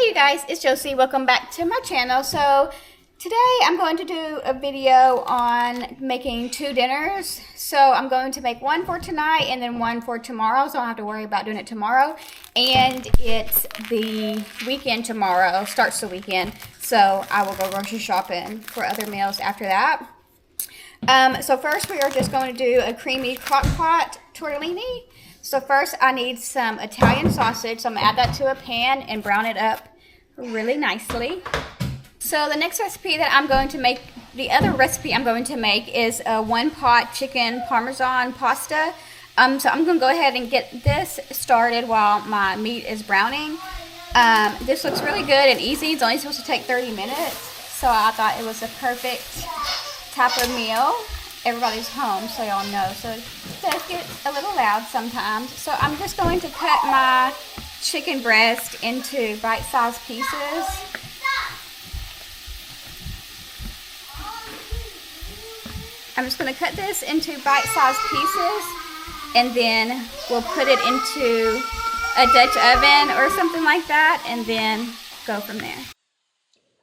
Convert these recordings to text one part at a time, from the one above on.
Hey you guys, it's Josie. Welcome back to my channel. So today I'm going to do a video on making two dinners. So I'm going to make one for tonight and then one for tomorrow, so I don't have to worry about doing it tomorrow. And it's the weekend tomorrow, starts the weekend. So I will go grocery shopping for other meals after that. So first we are just going to do a creamy crock pot tortellini. So first I need some Italian sausage. So I'm going to add that to a pan and brown it up really nicely. So the next recipe that I'm going to make, the other recipe I'm going to make is a one pot chicken parmesan pasta. So I'm going to go ahead and get this started while my meat is browning. This looks really good and easy. It's only supposed to take 30 minutes. So I thought it was a perfect type of meal. Everybody's home, so y'all know. So it does get a little loud sometimes. So I'm just going to cut my chicken breast into bite-sized pieces. I'm just going to cut this into bite-sized pieces, and then we'll put it into a Dutch oven or something like that, and then go from there.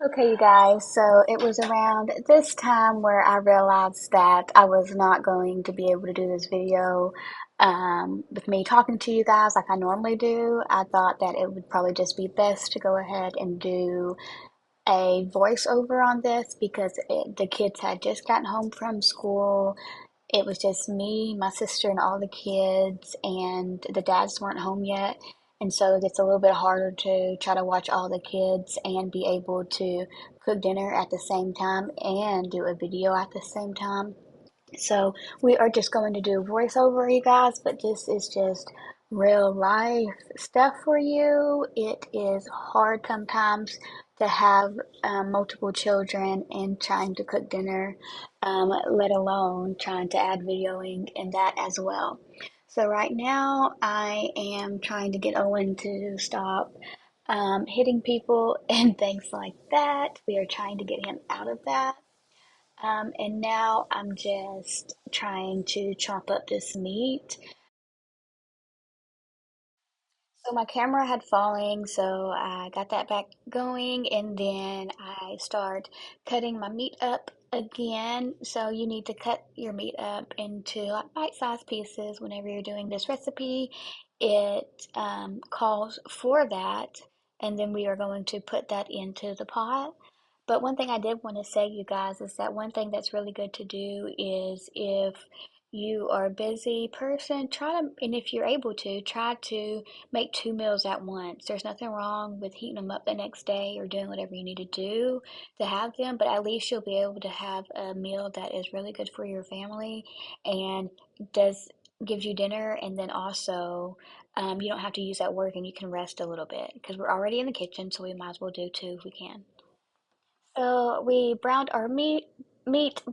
Okay, you guys, so it was around this time where I realized that I was not going to be able to do this video with me talking to you guys like I normally do. I thought that it would probably just be best to go ahead and do a voiceover on this because the kids had just gotten home from school. It was just me, my sister, and all the kids, and the dads weren't home yet. And so it gets a little bit harder to try to watch all the kids and be able to cook dinner at the same time and do a video at the same time. So we are just going to do voiceover, you guys, but this is just real life stuff for you. It is hard sometimes to have multiple children and trying to cook dinner, let alone trying to add videoing in that as well. So right now I am trying to get Owen to stop hitting people and things like that. We are trying to get him out of that. And now I'm just trying to chop up this meat. So my camera had fallen, so I got that back going, and then I start cutting my meat up again. So you need to cut your meat up into like bite-sized pieces whenever you're doing this recipe. It calls for that, and then we are going to put that into the pot. But one thing I did want to say, you guys, is that one thing that's really good to do is if you are a busy person, and if you're able to, try to make two meals at once. There's nothing wrong with heating them up the next day or doing whatever you need to do to have them, but at least you'll be able to have a meal that is really good for your family and gives you dinner, and then also you don't have to use that work and you can rest a little bit because we're already in the kitchen, so we might as well do two if we can. So we browned our meat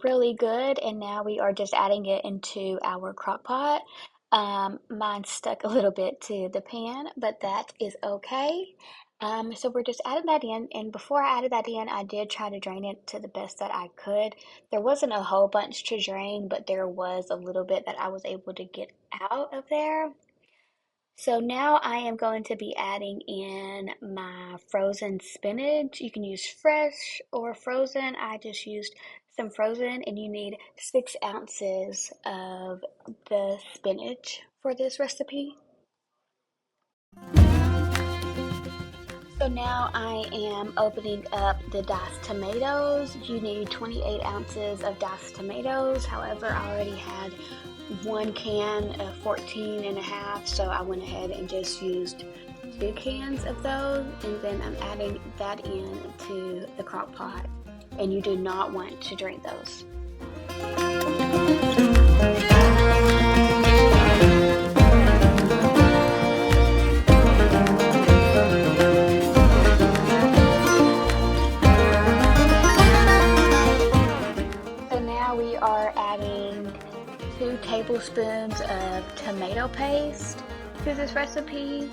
really good, and now we are just adding it into our crock pot. Mine stuck a little bit to the pan, but that is okay. So we're just adding that in, and before I added that in, I did try to drain it to the best that I could. There wasn't a whole bunch to drain, but there was a little bit that I was able to get out of there. So now I am going to be adding in my frozen spinach. You can use fresh or frozen. I just used some frozen, and you need 6 ounces of the spinach for this recipe. So now I am opening up the diced tomatoes. You need 28 ounces of diced tomatoes. However, I already had 1 can of 14 and a half, so I went ahead and just used 2 cans of those, and then I'm adding that in to the crock pot, and you do not want to drain those. So now we are adding 2 tablespoons of tomato paste to this recipe.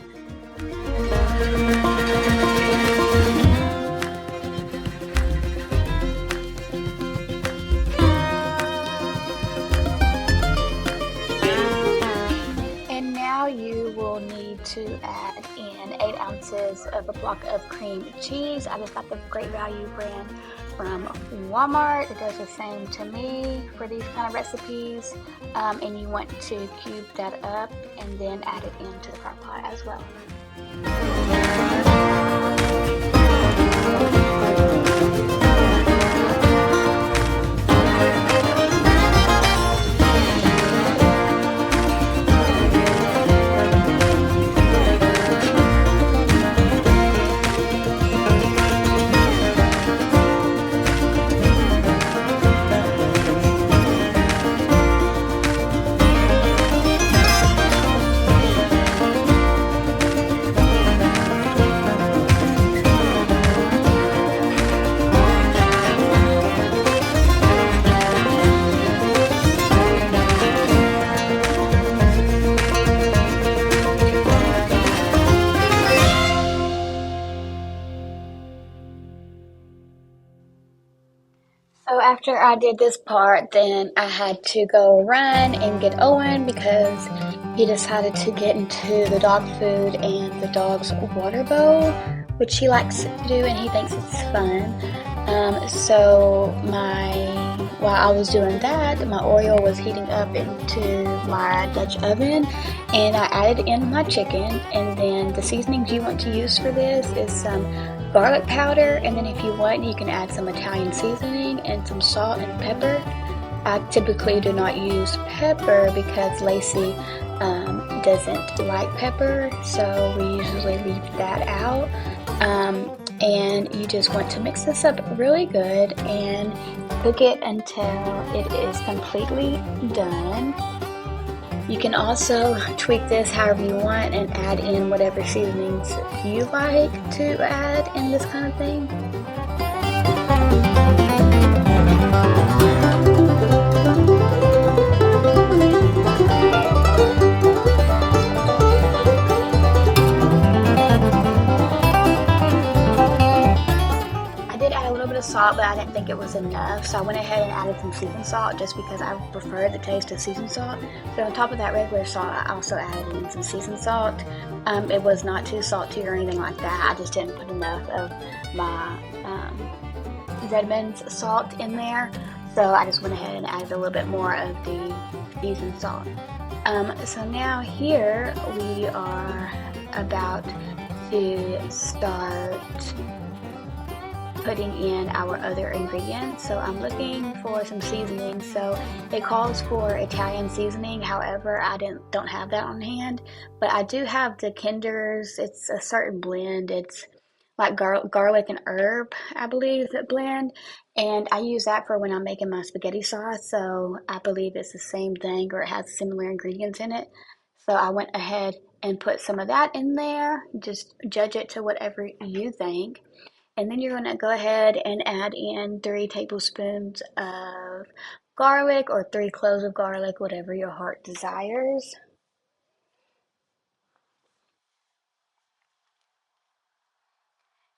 And now you will need to add in 8 ounces of a block of cream cheese. I just got the Great Value brand from Walmart. It does the same to me for these kind of recipes. And you want to cube that up and then add it into the crock pot as well. So after I did this part, then I had to go run and get Owen because he decided to get into the dog food and the dog's water bowl, which he likes to do and he thinks it's fun. While I was doing that, my oil was heating up into my Dutch oven, and I added in my chicken. And then the seasonings you want to use for this is some garlic powder, and then if you want, you can add some Italian seasoning and some salt and pepper. I typically do not use pepper because Laci doesn't like pepper, so we usually leave that out. And you just want to mix this up really good and cook it until it is completely done. You can also tweak this however you want and add in whatever seasonings you like to add in this kind of thing. Salt, but I didn't think it was enough, so I went ahead and added some seasoned salt just because I prefer the taste of seasoned salt. So on top of that regular salt, I also added in some seasoned salt. It was not too salty or anything like that. I just didn't put enough of my Redmond's salt in there, so I just went ahead and added a little bit more of the seasoned salt. So now here we are about to start putting in our other ingredients. So I'm looking for some seasoning. So it calls for Italian seasoning. However, I don't have that on hand, but I do have the Kinder's. It's a certain blend. It's like garlic and herb, I believe, that blend. And I use that for when I'm making my spaghetti sauce. So I believe it's the same thing, or it has similar ingredients in it. So I went ahead and put some of that in there. Just judge it to whatever you think. And then you're going to go ahead and add in 3 tablespoons of garlic or 3 cloves of garlic, whatever your heart desires.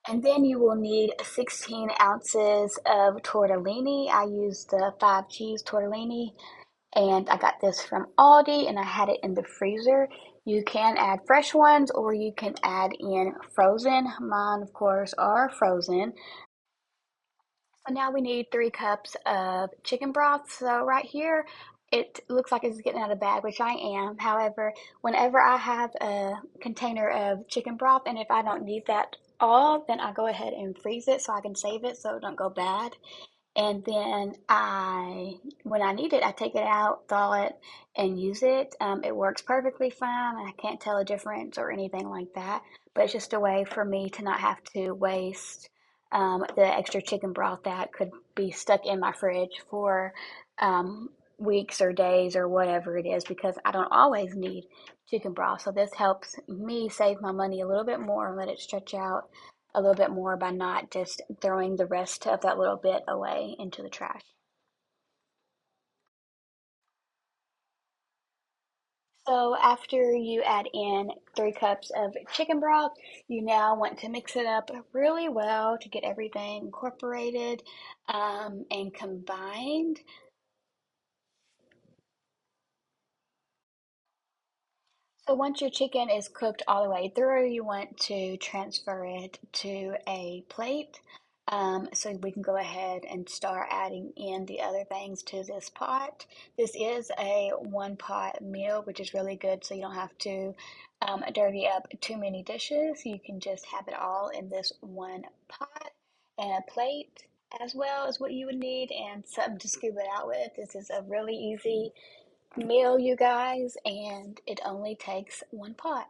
And then you will need 16 ounces of tortellini. I used the 5 cheese tortellini, and I got this from Aldi, and I had it in the freezer. You can add fresh ones or you can add in frozen. Mine, of course, are frozen. So now we need 3 cups of chicken broth. So right here, it looks like it's getting out of the bag, which I am. However, whenever I have a container of chicken broth, and if I don't need that all, then I go ahead and freeze it so I can save it so it don't go bad. And then when I need it, I take it out, thaw it, and use it. It works perfectly fine. I can't tell a difference or anything like that. But it's just a way for me to not have to waste the extra chicken broth that could be stuck in my fridge for weeks or days or whatever it is, because I don't always need chicken broth. So this helps me save my money a little bit more and let it stretch out a little bit more by not just throwing the rest of that little bit away into the trash. So after you add in 3 cups of chicken broth, you now want to mix it up really well to get everything incorporated and combined. So once your chicken is cooked all the way through, you want to transfer it to a plate. So we can go ahead and start adding in the other things to this pot. This is a one pot meal, which is really good, so you don't have to dirty up too many dishes. You can just have it all in this one pot, and a plate as well as what you would need, and something to scoop it out with. This is a really easy meal, you guys, and it only takes one pot.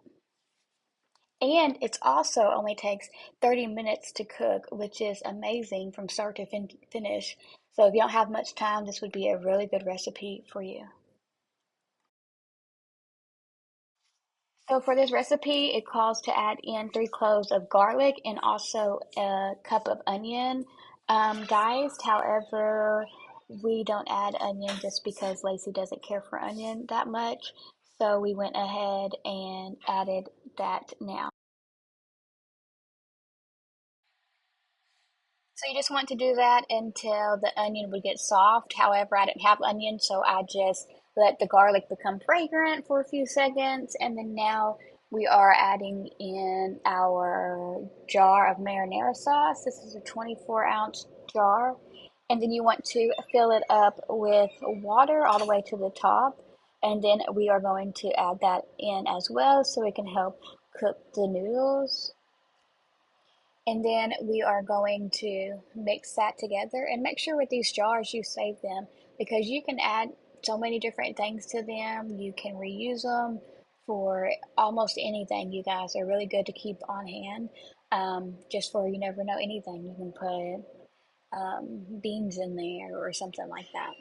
And it's also only takes 30 minutes to cook, which is amazing from start to finish. So if you don't have much time, this would be a really good recipe for you. So for this recipe, it calls to add in 3 cloves of garlic and also a cup of onion diced. However, we don't add onion just because Lacey doesn't care for onion that much. So we went ahead and added that now. So you just want to do that until the onion would get soft. However, I didn't have onion, so I just let the garlic become fragrant for a few seconds. And then now we are adding in our jar of marinara sauce. This is a 24-ounce jar. And then you want to fill it up with water all the way to the top. And then we are going to add that in as well so it can help cook the noodles. And then we are going to mix that together and make sure with these jars you save them because you can add so many different things to them. You can reuse them for almost anything, you guys. Are really good to keep on hand just for you never know anything. You can put beans in there or something like that.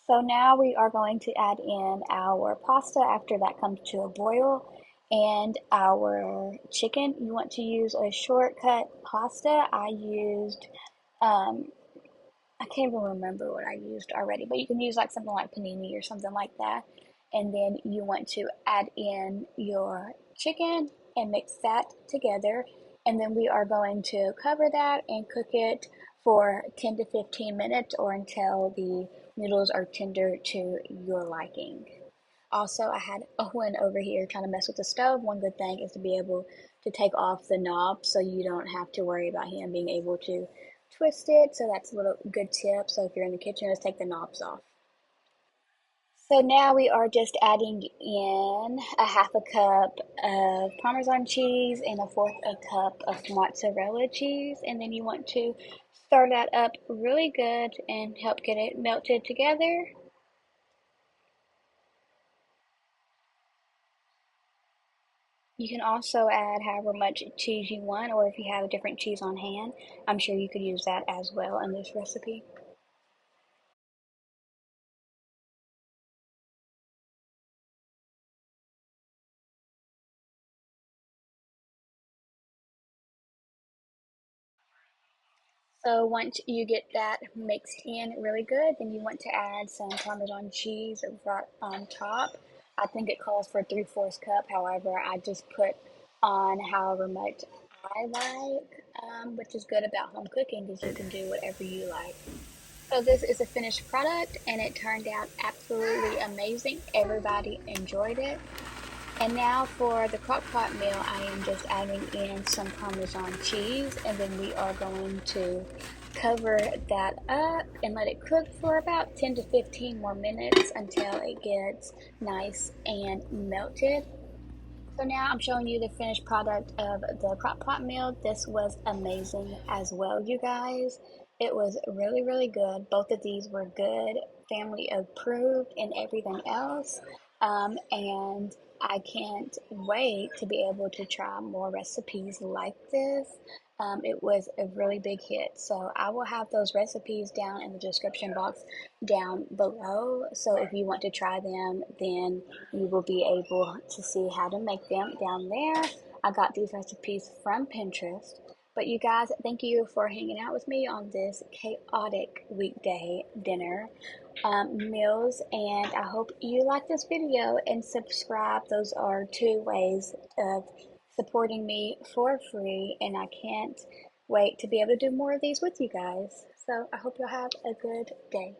So now we are going to add in our pasta after that comes to a boil and our chicken. You want to use a shortcut pasta. I used, um, I can't even remember what I used already, but you can use like something like panini or something like that. And then you want to add in your chicken and mix that together. And then we are going to cover that and cook it for 10 to 15 minutes or until the noodles are tender to your liking. Also, I had Owen over here trying to mess with the stove. One good thing is to be able to take off the knob so you don't have to worry about him being able to twist it. So that's a little good tip. So if you're in the kitchen, just take the knobs off. So now we are just adding in a half a cup of Parmesan cheese and a fourth a cup of mozzarella cheese. And then you want to stir that up really good and help get it melted together. You can also add however much cheese you want, or if you have a different cheese on hand, I'm sure you could use that as well in this recipe. So once you get that mixed in really good, then you want to add some Parmesan cheese right on top. I think it calls for 3/4 cup. However, I just put on however much I like, which is good about home cooking because you can do whatever you like. So this is a finished product and it turned out absolutely amazing. Everybody enjoyed it. And now for the crock pot meal, I am just adding in some Parmesan cheese and then we are going to cover that up and let it cook for about 10 to 15 more minutes until it gets nice and melted. So now I'm showing you the finished product of the crock pot meal. This was amazing as well, you guys. It was really, really good. Both of these were good, family approved, and everything else. And I can't wait to be able to try more recipes like this. It was a really big hit. So I will have those recipes down in the description box down below. So if you want to try them, then you will be able to see how to make them down there. I got these recipes from Pinterest. But you guys, thank you for hanging out with me on this chaotic weekday dinner meals. And I hope you like this video and subscribe. Those are 2 ways of supporting me for free. And I can't wait to be able to do more of these with you guys. So I hope you'll have a good day.